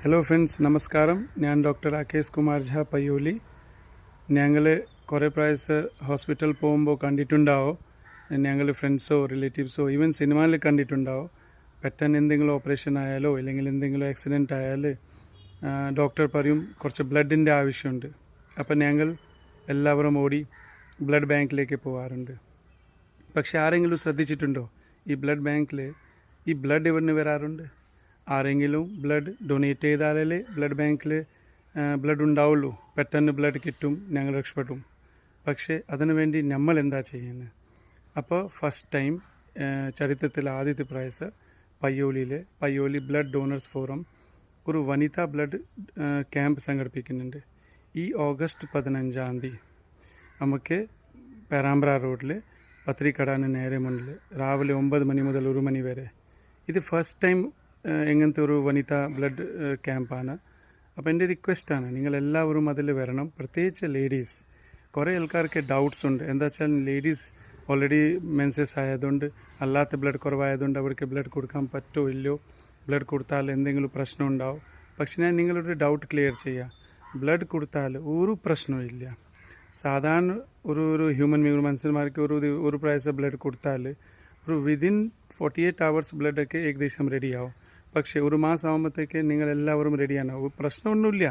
Hello friends, നമസ്കാരം. ഞാൻ doctor Rakesh Kumar Jha പയ്യോലി. ഞങ്ങൾ കുറേ പ്രാവശ്യം ഹോസ്പിറ്റൽ പോകുമ്പോൾ കണ്ടിട്ടുണ്ടാവും. ഞങ്ങൾ ഫ്രണ്ട്സോ റിലേറ്റീവ്സോ ഈവൻ സിനിമയിൽ കണ്ടിട്ടുണ്ടാവും. പെട്ടെന്ന് എന്തെങ്കിലും ഓപ്പറേഷൻ ആയാലോ അല്ലെങ്കിൽ എന്തെങ്കിലും ആക്സിഡൻറ്റ് ആയാൽ ഡോക്ടർ പറയും കുറച്ച് ബ്ലഡിൻ്റെ ആവശ്യമുണ്ട്. അപ്പം ഞങ്ങൾ എല്ലാവരും ഓടി ബ്ലഡ് ബാങ്കിലേക്ക് പോകാറുണ്ട്. പക്ഷെ ആരെങ്കിലും ശ്രദ്ധിച്ചിട്ടുണ്ടോ, ഈ ബ്ലഡ് ബാങ്കിൽ ഈ ബ്ലഡ് ഇവിടുന്ന് വരാറുണ്ട്? ആരെങ്കിലും ബ്ലഡ് ഡൊണേറ്റ് ചെയ്താലേ ബ്ലഡ് ബാങ്കിൽ ബ്ലഡ് ഉണ്ടാവുള്ളൂ, പെട്ടെന്ന് ബ്ലഡ് കിട്ടും, ഞങ്ങൾ രക്ഷപ്പെടും. പക്ഷേ അതിനു വേണ്ടി നമ്മൾ എന്താ ചെയ്യുന്നത്? അപ്പോൾ ഫസ്റ്റ് ടൈം ചരിത്രത്തിൽ ആദ്യത്തെ പ്രാവശ്യം പയ്യോലി ബ്ലഡ് ഡോണേഴ്സ് ഫോറം ഒരു വനിതാ ബ്ലഡ് ക്യാമ്പ് സംഘടിപ്പിക്കുന്നുണ്ട്. ഈ ഓഗസ്റ്റ് 15 നമുക്ക് പേരാമ്പ്ര റോഡിൽ പത്രിക്കടാന് നേരെ മുന്നിൽ രാവിലെ 9 മണി മുതൽ 1 മണി വരെ. ഇത് ഫസ്റ്റ് ടൈം എങ്ങനത്തെ ഒരു വനിതാ ബ്ലഡ് ക്യാമ്പാണ്. അപ്പോൾ എൻ്റെ റിക്വസ്റ്റാണ്, നിങ്ങളെല്ലാവരും അതിൽ വരണം. പ്രത്യേകിച്ച് ലേഡീസ്. കുറേ ആൾക്കാർക്ക് ഡൗട്ട്സ് ഉണ്ട്. എന്താ വെച്ചാൽ ലേഡീസ് ഓൾറെഡി മെൻസസ് ആയതുകൊണ്ട്, അല്ലാത്ത ബ്ലഡ് കുറവായതുകൊണ്ട് അവർക്ക് ബ്ലഡ് കൊടുക്കാൻ പറ്റുമോ ഇല്ലയോ, ബ്ലഡ് കൊടുത്താൽ എന്തെങ്കിലും പ്രശ്നം ഉണ്ടാവും. പക്ഷെ ഞാൻ നിങ്ങളുടെ ഡൗട്ട് ക്ലിയർ ചെയ്യാം. ബ്ലഡ് കൊടുത്താൽ ഒരു പ്രശ്നവും ഇല്ല. സാധാരണ ഒരു ഹ്യൂമൻ മനുഷ്യന്മാർക്ക് ഒരു പ്രാവശ്യം ബ്ലഡ് കൊടുത്താൽ ഒരു വിതിൻ 48 hours ബ്ലഡൊക്കെ ഏകദേശം റെഡിയാവും. പക്ഷേ ഒരു മാസം ആകുമ്പോഴത്തേക്ക് നിങ്ങളെല്ലാവരും റെഡിയാണ്. പ്രശ്നമൊന്നുമില്ല,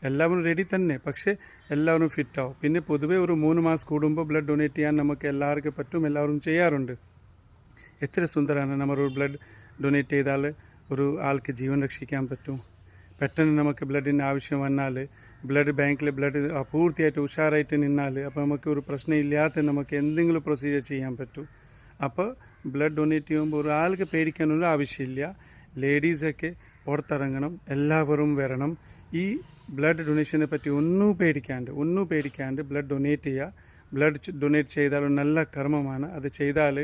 എല്ലാവരും റെഡി തന്നെ. പക്ഷേ എല്ലാവരും ഫിറ്റാവും. പിന്നെ പൊതുവേ ഒരു 3 മാസം കൂടുമ്പോൾ ബ്ലഡ് ഡൊണേറ്റ് ചെയ്യാൻ നമുക്ക് എല്ലാവർക്കും പറ്റും, എല്ലാവരും ചെയ്യാറുണ്ട്. എത്ര സുന്ദരമാണ്, നമ്മളൊരു ബ്ലഡ് ഡൊണേറ്റ് ചെയ്താൽ ഒരു ആൾക്ക് ജീവൻ രക്ഷിക്കാൻ പറ്റും. പെട്ടെന്ന് നമുക്ക് ബ്ലഡിൻ്റെ ആവശ്യം വന്നാൽ ബ്ലഡ് ബാങ്കിൽ ബ്ലഡ് പൂർത്തിയായിട്ട് ഉഷാറായിട്ട് നിന്നാൽ അപ്പോൾ നമുക്ക് ഒരു പ്രശ്നമില്ലാത്ത നമുക്ക് എന്തെങ്കിലും പ്രൊസീജിയർ ചെയ്യാൻ പറ്റും. അപ്പോൾ ബ്ലഡ് ഡൊണേറ്റ് ചെയ്യുമ്പോൾ ഒരാൾക്ക് പേടിക്കാനുള്ള ആവശ്യമില്ല. ലേഡീസൊക്കെ പുറത്തിറങ്ങണം, എല്ലാവരും വരണം. ഈ ബ്ലഡ് ഡൊണേഷനെ പറ്റി ഒന്നും പേടിക്കാണ്ട് ബ്ലഡ് ഡൊണേറ്റ് ചെയ്യുക. ബ്ലഡ് ഡൊണേറ്റ് ചെയ്താൽ ഒരു നല്ല കർമ്മമാണ്. അത് ചെയ്താൽ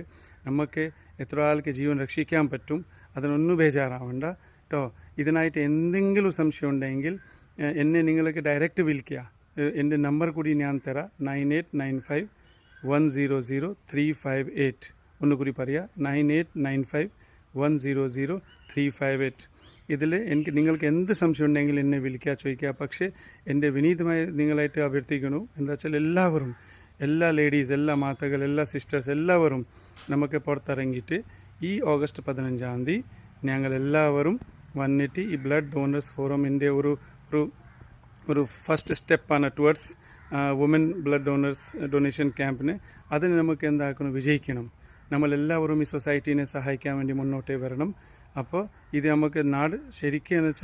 നമുക്ക് എത്ര ആൾക്ക് ജീവൻ രക്ഷിക്കാൻ പറ്റും. അതിനൊന്നും ബേജാറാവണ്ട കേട്ടോ. ഇതിനായിട്ട് എന്തെങ്കിലും സംശയം ഉണ്ടെങ്കിൽ എന്നെ നിങ്ങൾക്ക് ഡയറക്റ്റ് വിളിക്കുക. എൻ്റെ നമ്പർ കൂടി ഞാൻ തരാം, 9895100358. ഒന്നുകൂടി പറയാം, 9895100358. ഇതിൽ നിങ്ങൾക്ക് എന്ത് സംശയം ഉണ്ടെങ്കിൽ എന്നെ വിളിക്കുക, ചോദിക്കുക. പക്ഷേ എൻ്റെ വിനീതമായി നിങ്ങളായിട്ട് അഭ്യർത്ഥിക്കുന്നു, എന്താ വെച്ചാൽ എല്ലാവരും, എല്ലാ ലേഡീസ്, എല്ലാ മാതകൾ, എല്ലാ സിസ്റ്റേഴ്സ് എല്ലാവരും നമുക്ക് പുറത്തിറങ്ങിയിട്ട് ഈ ഓഗസ്റ്റ് 15 ഞങ്ങളെല്ലാവരും വന്നിട്ട് ഈ ബ്ലഡ് ഡോണേഴ്സ് ഫോറമിൻ്റെ ഒരു ഫസ്റ്റ് സ്റ്റെപ്പാണ് ടുവേർഡ്സ് വുമൻ ബ്ലഡ് ഡൊണേഷൻ ക്യാമ്പിന്. അതിന് നമുക്ക് എന്താക്കണം, വിജയിക്കണം. നമ്മളെല്ലാവരും ഈ സൊസൈറ്റീനെ സഹായിക്കാൻ വേണ്ടി മുന്നോട്ടേ വരണം. അപ്പോൾ ഇത് നമുക്ക് നാട് ശരിക്കും എന്ന് വെച്ചാൽ